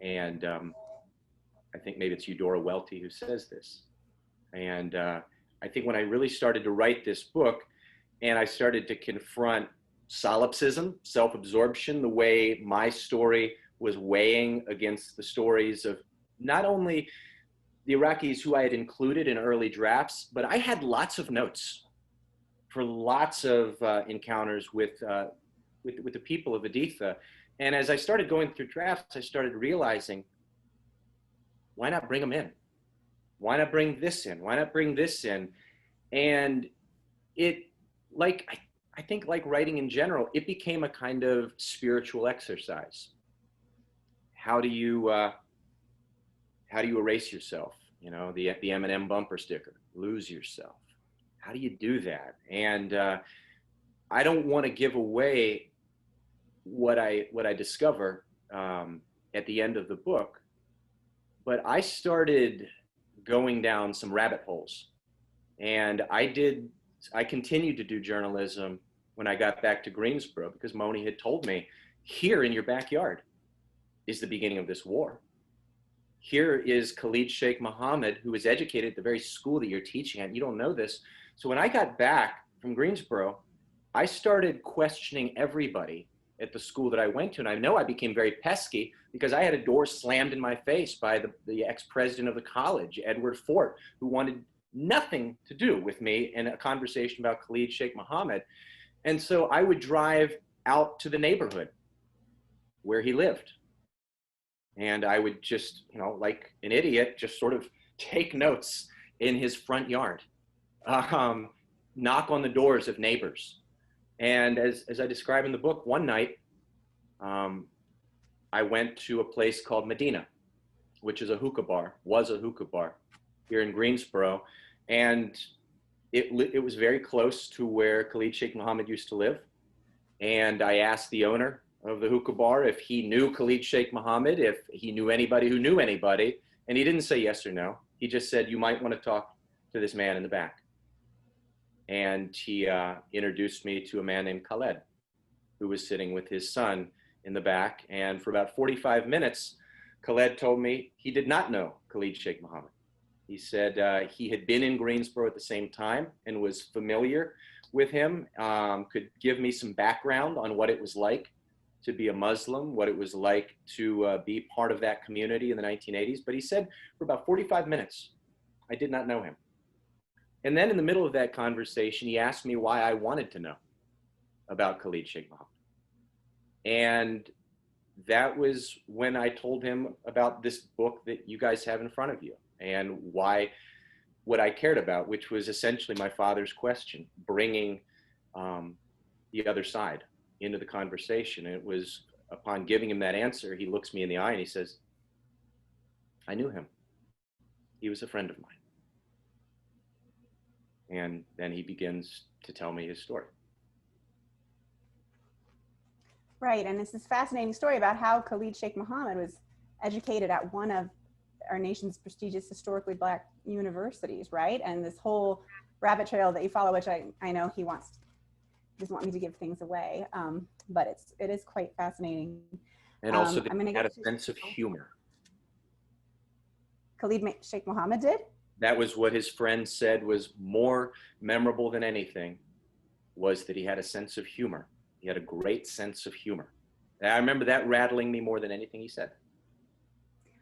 And I think maybe it's Eudora Welty who says this. And I think when I really started to write this book and I started to confront solipsism, self-absorption, the way my story was weighing against the stories of not only the Iraqis who I had included in early drafts, but I had lots of notes for lots of encounters with the people of Haditha. And as I started going through drafts, I started realizing, why not bring them in? Why not bring this in? Why not bring this in? And it, like, I think like writing in general, it became a kind of spiritual exercise. How do you erase yourself? You know, the M&M bumper sticker, lose yourself. How do you do that? And I don't want to give away what I discover at the end of the book, but I started going down some rabbit holes, and I continued to do journalism when I got back to Greensboro, because Moni had told me, here in your backyard is the beginning of this war. Here is Khalid Sheikh Mohammed, who was educated at the very school that you're teaching at. You don't know this. So when I got back from Greensboro, I started questioning everybody at the school that I went to. And I know I became very pesky because I had a door slammed in my face by the ex-president of the college, Edward Fort, who wanted nothing to do with me in a conversation about Khalid Sheikh Mohammed. And so I would drive out to the neighborhood where he lived. And I would just, you know, like an idiot, just sort of take notes in his front yard, knock on the doors of neighbors. And as I describe in the book, one night, I went to a place called Medina, which is was a hookah bar here in Greensboro. And it was very close to where Khalid Sheikh Mohammed used to live. And I asked the owner of the hookah bar if he knew Khalid Sheikh Mohammed, if he knew anybody who knew anybody. And he didn't say yes or no. He just said, you might want to talk to this man in the back. And he introduced me to a man named Khalid, who was sitting with his son in the back. And for about 45 minutes, Khalid told me he did not know Khalid Sheikh Mohammed. He said he had been in Greensboro at the same time and was familiar with him, could give me some background on what it was like to be a Muslim, what it was like to be part of that community in the 1980s. But he said for about 45 minutes, I did not know him. And then in the middle of that conversation, he asked me why I wanted to know about Khalid Sheikh Mohammed. And that was when I told him about this book that you guys have in front of you, and why what I cared about, which was essentially my father's question, bringing the other side into the conversation. And it was upon giving him that answer, he looks me in the eye and he says, I knew him. He was a friend of mine. And then he begins to tell me his story. Right, and it's this fascinating story about how Khalid Sheikh Mohammed was educated at one of our nation's prestigious historically Black universities, right? And this whole rabbit trail that you follow, which I know he doesn't want me to give things away, but it is quite fascinating. And also that he had a sense of humor. Khalid Sheikh Mohammed did? That was what his friend said was more memorable than anything, was that he had a sense of humor. He had a great sense of humor. And I remember that rattling me more than anything he said.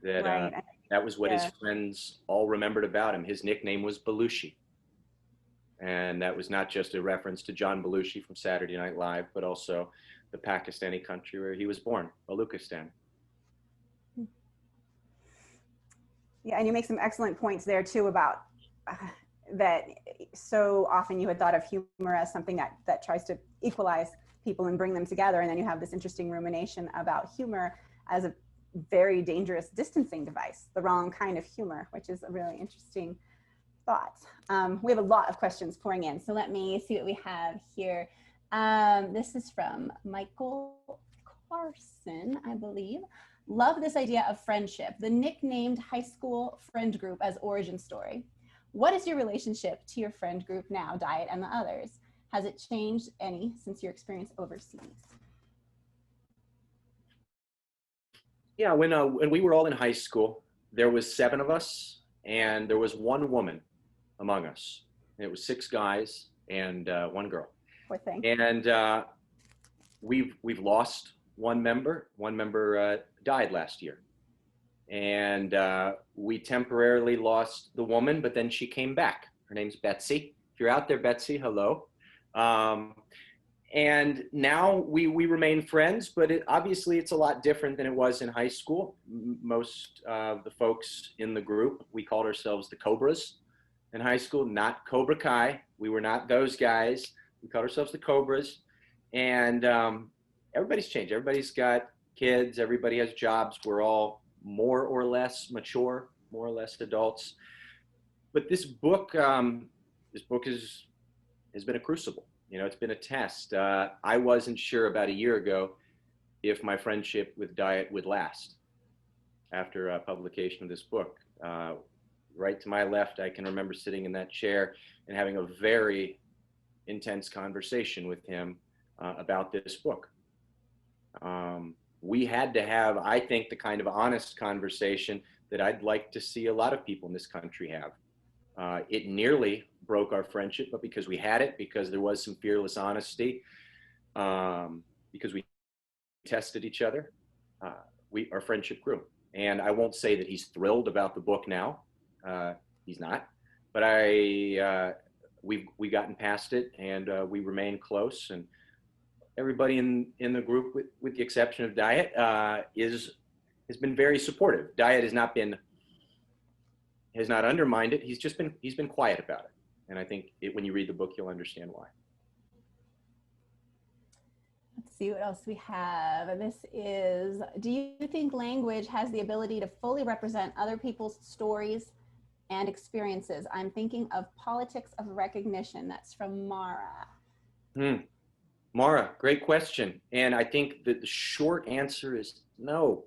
That right. That was what his friends all remembered about him. His nickname was Belushi. And that was not just a reference to John Belushi from Saturday Night Live, but also the Pakistani country where he was born, Baluchistan. Yeah, and you make some excellent points there too about that so often you had thought of humor as something that tries to equalize people and bring them together. And then you have this interesting rumination about humor as a very dangerous distancing device, the wrong kind of humor, which is a really interesting thought. We have a lot of questions pouring in, so let me see what we have here. This is from Michael Carson, I believe. Love this idea of friendship, the nicknamed high school friend group as origin story. What is your relationship to your friend group now, Diet and the others? Has it changed any since your experience overseas? Yeah, when we were all in high school, there was 7 of us, and there was 1 woman among us. And it was 6 guys and 1 girl. Poor thing. And we've lost one member. One member died last year, and we temporarily lost the woman, but then she came back. Her name's Betsy. If you're out there, Betsy, hello. And now we remain friends, but obviously it's a lot different than it was in high school. Most of the folks in the group, we called ourselves the Cobras in high school, not Cobra Kai. We were not those guys. We called ourselves the Cobras. And everybody's changed. Everybody's got kids. Everybody has jobs. We're all more or less mature, more or less adults. But this book has been a crucible. You know, it's been a test. I wasn't sure about a year ago if my friendship with Diet would last after publication of this book. Right to my left, I can remember sitting in that chair and having a very intense conversation with him about this book. We had to have, I think, the kind of honest conversation that I'd like to see a lot of people in this country have. It nearly broke our friendship, but because we had it, because there was some fearless honesty, because we tested each other, our friendship grew. And I won't say that he's thrilled about the book now. He's not, but we've gotten past it, and we remain close. And everybody in the group, with the exception of Diet, has been very supportive. Diet has not undermined it. He's been quiet about it. And I think when you read the book, you'll understand why. Let's see what else we have. This is, do you think language has the ability to fully represent other people's stories and experiences? I'm thinking of politics of recognition. That's from Mara. Mara, great question. And I think that the short answer is no.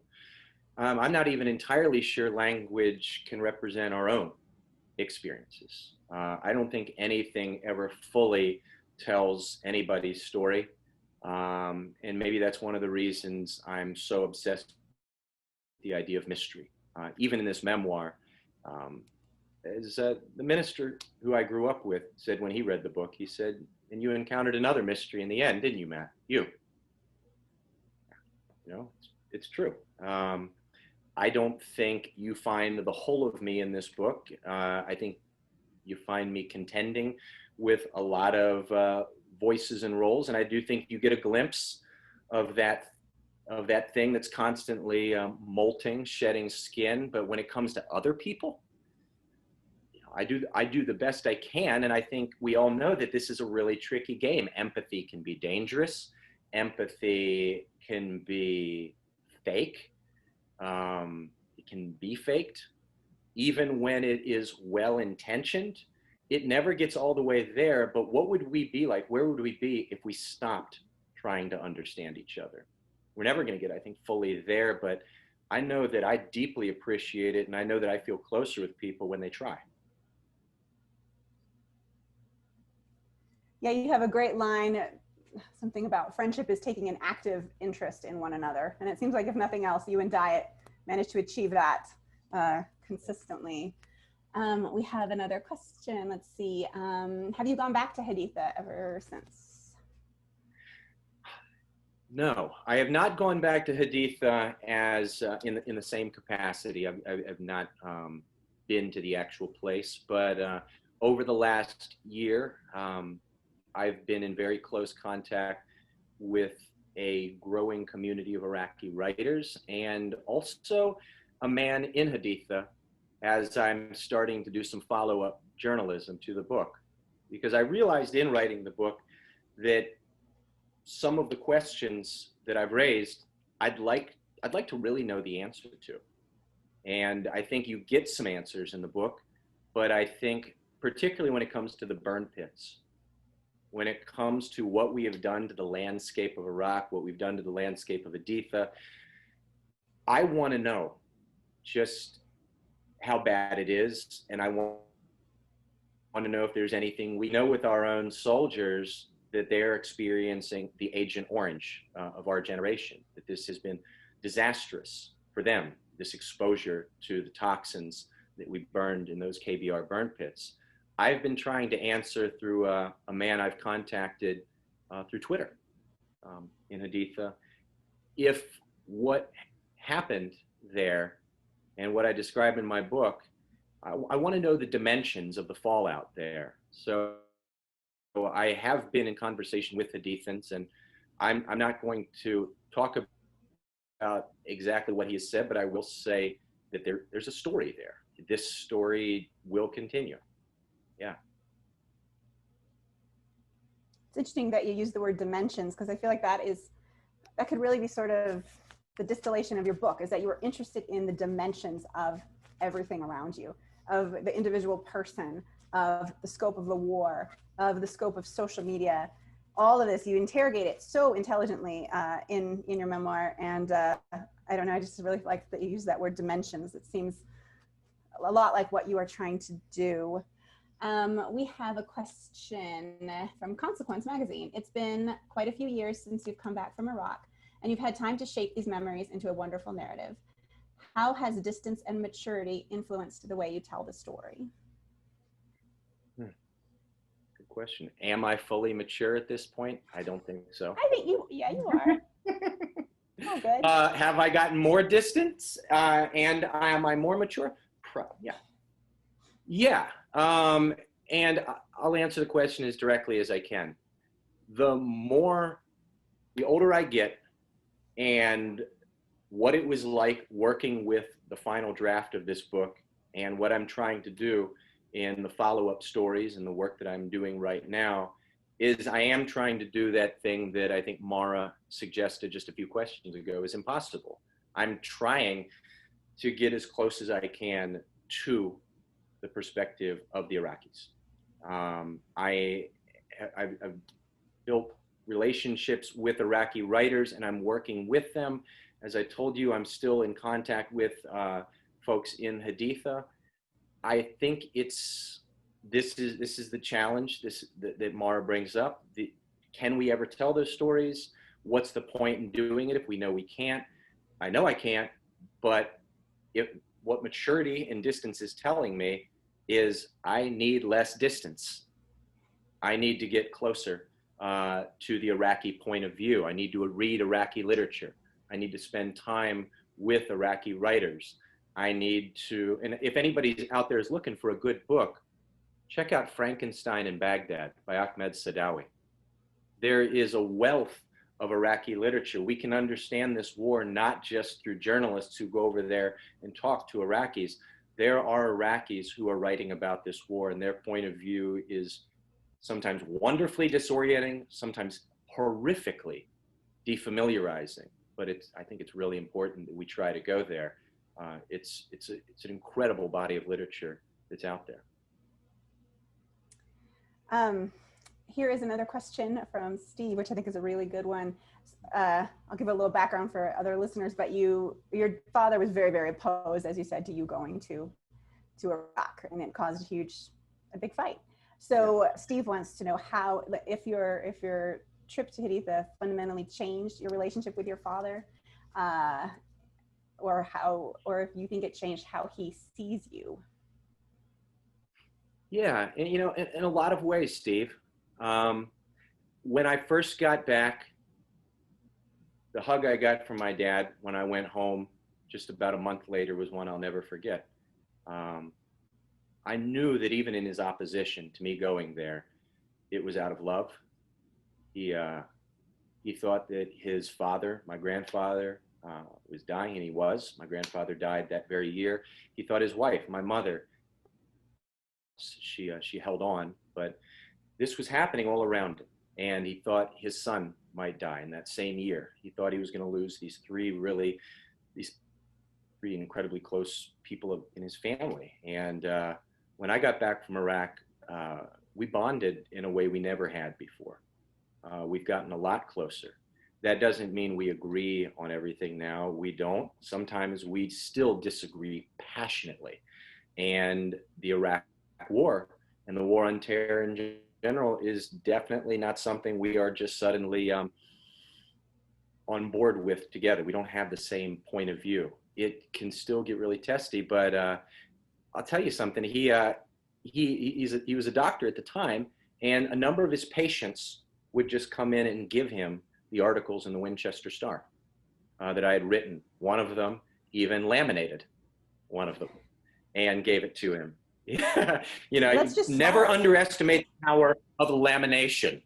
I'm not even entirely sure language can represent our own experiences. I don't think anything ever fully tells anybody's story. And maybe that's one of the reasons I'm so obsessed with the idea of mystery. Even in this memoir, as the minister who I grew up with said when he read the book, he said, "And you encountered another mystery in the end, didn't you, Matt? You." You know, it's true. I don't think you find the whole of me in this book. I think you find me contending with a lot of voices and roles, and I do think you get a glimpse of that thing that's constantly molting, shedding skin. But when it comes to other people, you know, I do the best I can, and I think we all know that this is a really tricky game. Empathy can be dangerous. Empathy can be fake. It can be faked. Even when it is well-intentioned, it never gets all the way there. But what would we be like? Where would we be if we stopped trying to understand each other? We're never going to get, I think, fully there, but I know that I deeply appreciate it, and I know that I feel closer with people when they try. Yeah, you have a great line, something about friendship is taking an active interest in one another. And it seems like, if nothing else, you and Diet managed to achieve that consistently. We have another question. Let's see. Have you gone back to Haditha ever since? No, I have not gone back to Haditha as in the same capacity. I've not been to the actual place, but over the last year, I've been in very close contact with a growing community of Iraqi writers, and also a man in Haditha as I'm starting to do some follow-up journalism to the book, because I realized in writing the book that some of the questions that I've raised, I'd like to really know the answer to. And I think you get some answers in the book, but I think particularly when it comes to the burn pits, when it comes to what we have done to the landscape of Iraq, what we've done to the landscape of Haditha, I want to know just how bad it is. And I want to know if there's anything we know with our own soldiers that they're experiencing the Agent Orange of our generation, that this has been disastrous for them, this exposure to the toxins that we burned in those KBR burn pits. I've been trying to answer through a man I've contacted through Twitter in Haditha, if what happened there and what I describe in my book, I want to know the dimensions of the fallout there. So I have been in conversation with Hadithans, and I'm not going to talk about exactly what he has said, but I will say that there's a story there. This story will continue. Yeah. It's interesting that you use the word dimensions, because I feel like that could really be sort of the distillation of your book, is that you were interested in the dimensions of everything around you, of the individual person, of the scope of the war, of the scope of social media. All of this, you interrogate it so intelligently in your memoir. And I don't know, I just really like that you use that word dimensions. It seems a lot like what you are trying to do. We have a question from Consequence magazine. It's been quite a few years since you've come back from Iraq, and you've had time to shape these memories into a wonderful narrative. How has distance and maturity influenced the way you tell the story? Good question. Am I fully mature at this point? I don't think so. I think you are. Oh, good. Have I gotten more distance? And am I more mature? Yeah. Yeah. And I'll answer the question as directly as I can. The older I get, and what it was like working with the final draft of this book, and what I'm trying to do in the follow-up stories and the work that I'm doing right now, is I am trying to do that thing that I think Mara suggested just a few questions ago is impossible. I'm trying to get as close as I can to the perspective of the Iraqis. I've built relationships with Iraqi writers, and I'm working with them. As I told you, I'm still in contact with folks in Haditha. I think this is the challenge that Mara brings up. Can we ever tell those stories? What's the point in doing it if we know we can't? I know I can't, but what maturity and distance is telling me is I need less distance. I need to get closer to the Iraqi point of view. I need to read Iraqi literature. I need to spend time with Iraqi writers. I need to, and if anybody out there is looking for a good book, check out Frankenstein in Baghdad by Ahmed Sadawi. There is a wealth of Iraqi literature. We can understand this war not just through journalists who go over there and talk to Iraqis. There are Iraqis who are writing about this war, and their point of view is sometimes wonderfully disorienting, sometimes horrifically defamiliarizing. But I think it's really important that we try to go there. It's an incredible body of literature that's out there. Here is another question from Steve, which I think is a really good one. I'll give a little background for other listeners, but your father was very, very opposed, as you said, to you going to Iraq, and it caused a big fight. So yeah. Steve wants to know how, if your trip to Haditha fundamentally changed your relationship with your father, or if you think it changed how he sees you. Yeah, and in a lot of ways, Steve. When I first got back, the hug I got from my dad when I went home just about a month later was one I'll never forget. I knew that even in his opposition to me going there, it was out of love. He thought that his father, my grandfather, was dying, and he was. My grandfather died that very year. He thought his wife, my mother, she held on, but this was happening all around him, and he thought his son might die in that same year. He thought he was going to lose these three incredibly close people in his family. And when I got back from Iraq, we bonded in a way we never had before. We've gotten a lot closer. That doesn't mean we agree on everything now. We don't. Sometimes we still disagree passionately. And the Iraq War and the war on terror in general is definitely not something we are just suddenly on board with together. We don't have the same point of view. It can still get really testy, but I'll tell you something. He was a doctor at the time, and a number of his patients would just come in and give him the articles in the Winchester Star that I had written. One of them even laminated one of them and gave it to him. You know, never underestimate the power of lamination.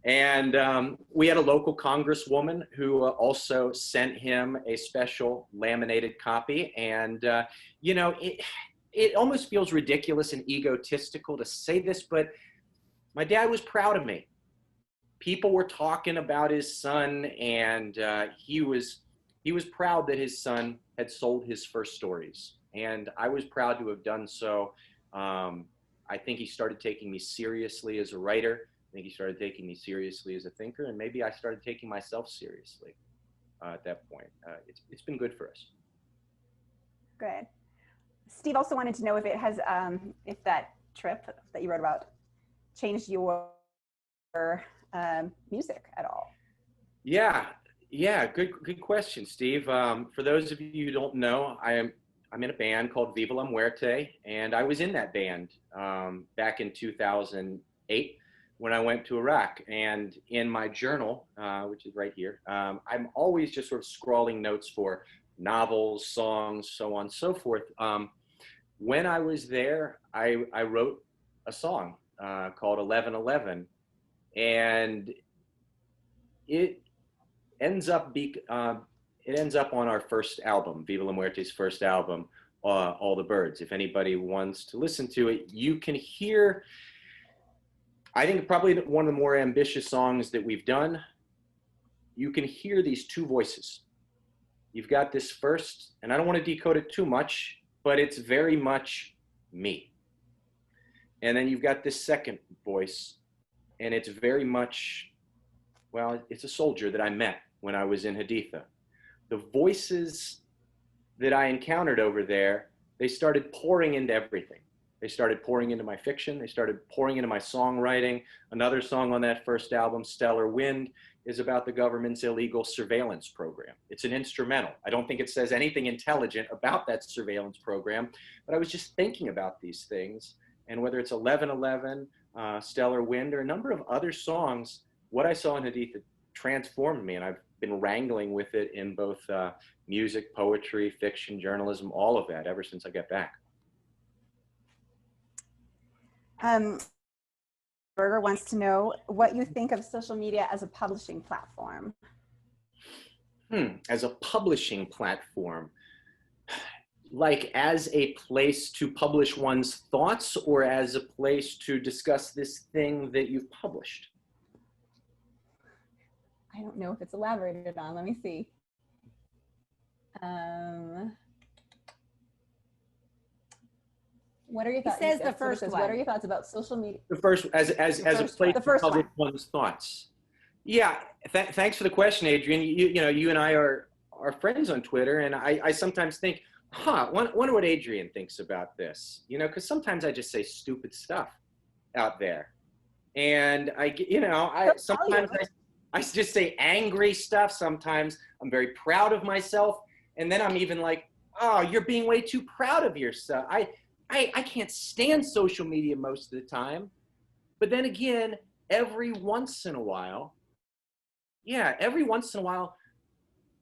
And we had a local congresswoman who also sent him a special laminated copy. And, you know, it almost feels ridiculous and egotistical to say this, but my dad was proud of me. People were talking about his son, and he was proud that his son had sold his first stories. And I was proud to have done so. I think he started taking me seriously as a writer. I think he started taking me seriously as a thinker, and maybe I started taking myself seriously at that point. It's been good for us. Good. Steve also wanted to know if it has, if that trip that you wrote about changed your music at all. Yeah, good question, Steve. For those of you who don't know, I'm in a band called Viva la Muerte, and I was in that band back in 2008 when I went to Iraq. And in my journal, which is right here, I'm always just sort of scrawling notes for novels, songs, so on and so forth. When I was there, I wrote a song called 1111, and it ends up on our first album, Viva la Muerte's first album, All the Birds. If anybody wants to listen to it, you can hear, I think probably one of the more ambitious songs that we've done. You can hear these two voices. You've got this first, and I don't want to decode it too much, but it's very much me. And then you've got this second voice, and it's very much, well, it's a soldier that I met when I was in Haditha. The voices that I encountered over there, they started pouring into everything. They started pouring into my fiction. They started pouring into my songwriting. Another song on that first album, Stellar Wind, is about the government's illegal surveillance program. It's an instrumental. I don't think it says anything intelligent about that surveillance program, but I was just thinking about these things. And whether it's 1111, Stellar Wind, or a number of other songs, what I saw in Haditha transformed me, and I've been wrangling with it in both music, poetry, fiction, journalism, all of that ever since I got back. Berger wants to know what you think of social media as a publishing platform. As a publishing platform, like as a place to publish one's thoughts, or as a place to discuss this thing that you've published? I don't know if it's elaborated on. Let me see. What are your thoughts? He says the first one. What are your thoughts about social media? The first, as a place to publish one's thoughts. Yeah, thanks for the question, Adrian. You and I are friends on Twitter, and I sometimes think, wonder what Adrian thinks about this. You know, because sometimes I just say stupid stuff out there, and I just say angry stuff. Sometimes I'm very proud of myself, and then I'm even like, oh, you're being way too proud of yourself. I can't stand social media most of the time. But then again, every once in a while,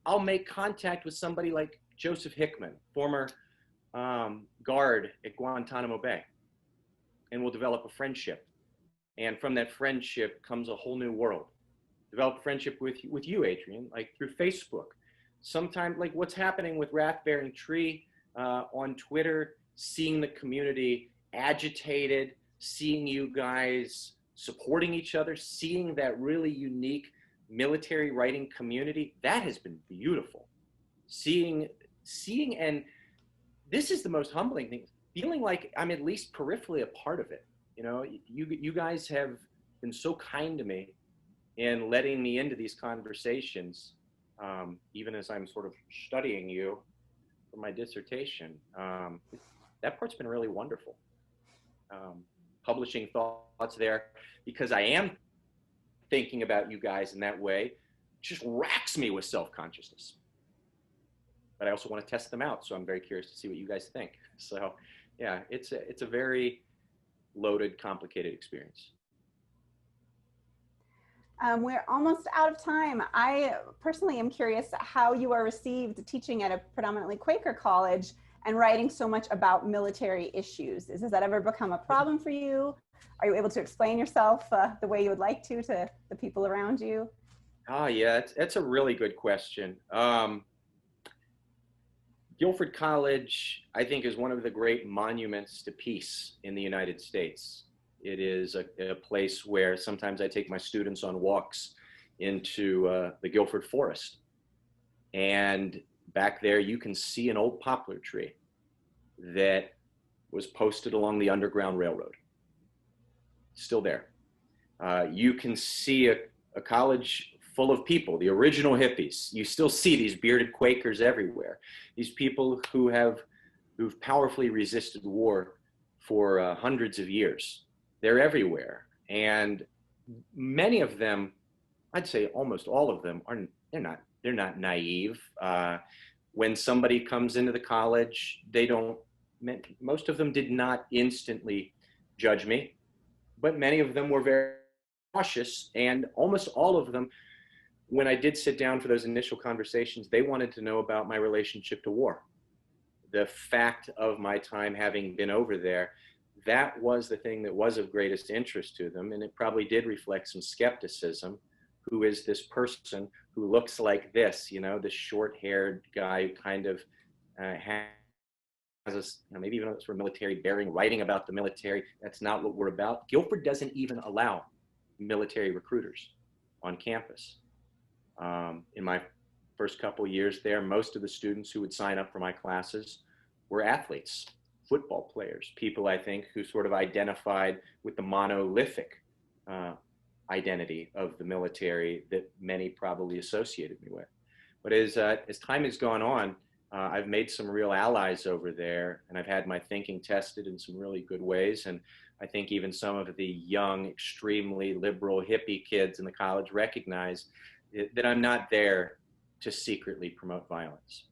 I'll make contact with somebody like Joseph Hickman, former guard at Guantanamo Bay, and we'll develop a friendship. And from that friendship comes a whole new world. Develop a friendship with you, Adrian, like through Facebook. sometimes, like what's happening with Wrath-Bearing Tree on Twitter, seeing the community agitated, seeing you guys supporting each other, seeing that really unique military writing community, that has been beautiful. Seeing, and this is the most humbling thing, feeling like I'm at least peripherally a part of it. You know, you guys have been so kind to me in letting me into these conversations, even as I'm sort of studying you for my dissertation. That part's been really wonderful. Publishing thoughts there, because I am thinking about you guys in that way, just racks me with self-consciousness. But I also want to test them out, so I'm very curious to see what you guys think. So yeah, it's a very loaded, complicated experience. We're almost out of time. I personally am curious how you are received teaching at a predominantly Quaker college and writing so much about military issues. Has that ever become a problem for you? Are you able to explain yourself the way you would like to the people around you? Oh yeah, that's a really good question. Guilford College, I think, is one of the great monuments to peace in the United States. It is a place where sometimes I take my students on walks into the Guilford Forest. And back there, you can see an old poplar tree that was posted along the Underground Railroad. Still there. You can see a college full of people, the original hippies. You still see these bearded Quakers everywhere. These people who've powerfully resisted war for hundreds of years. They're everywhere. And many of them, I'd say almost all of them, they're not naive. When somebody comes into the college, most of them did not instantly judge me, but many of them were very cautious, and almost all of them, when I did sit down for those initial conversations, they wanted to know about my relationship to war. The fact of my time having been over there, that was the thing that was of greatest interest to them, and it probably did reflect some skepticism. Who is this person who looks like this, you know, this short-haired guy who kind of has a, maybe even sort of military bearing, writing about the military. That's not what we're about. Guilford doesn't even allow military recruiters on campus. In my first couple years there, most of the students who would sign up for my classes were athletes, football players, people I think who sort of identified with the monolithic identity of the military that many probably associated me with. But as time has gone on, I've made some real allies over there, and I've had my thinking tested in some really good ways. And I think even some of the young, extremely liberal hippie kids in the college recognize that I'm not there to secretly promote violence.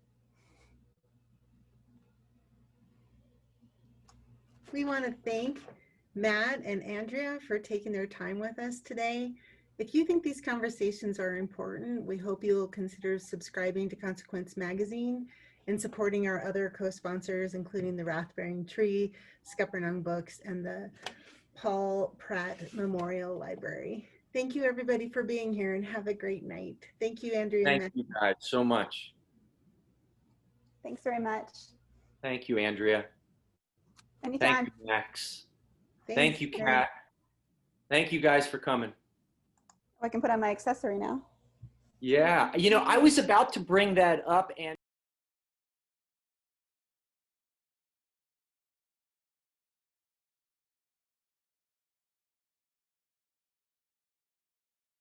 We want to thank Matt and Andria for taking their time with us today. If you think these conversations are important, we hope you'll consider subscribing to Consequence Magazine and supporting our other co-sponsors, including the Wrath-Bearing Tree, Scuppernong Books, and the Paul Pratt Memorial Library. Thank you, everybody, for being here, and have a great night. Thank you, Andrea. Thank you guys so much. Thanks very much. Thank you, Andrea. Anytime. Thank you, Max. Thanks, Thank you, Kat. Thank you guys for coming. I can put on my accessory now. Yeah, you know, I was about to bring that up, and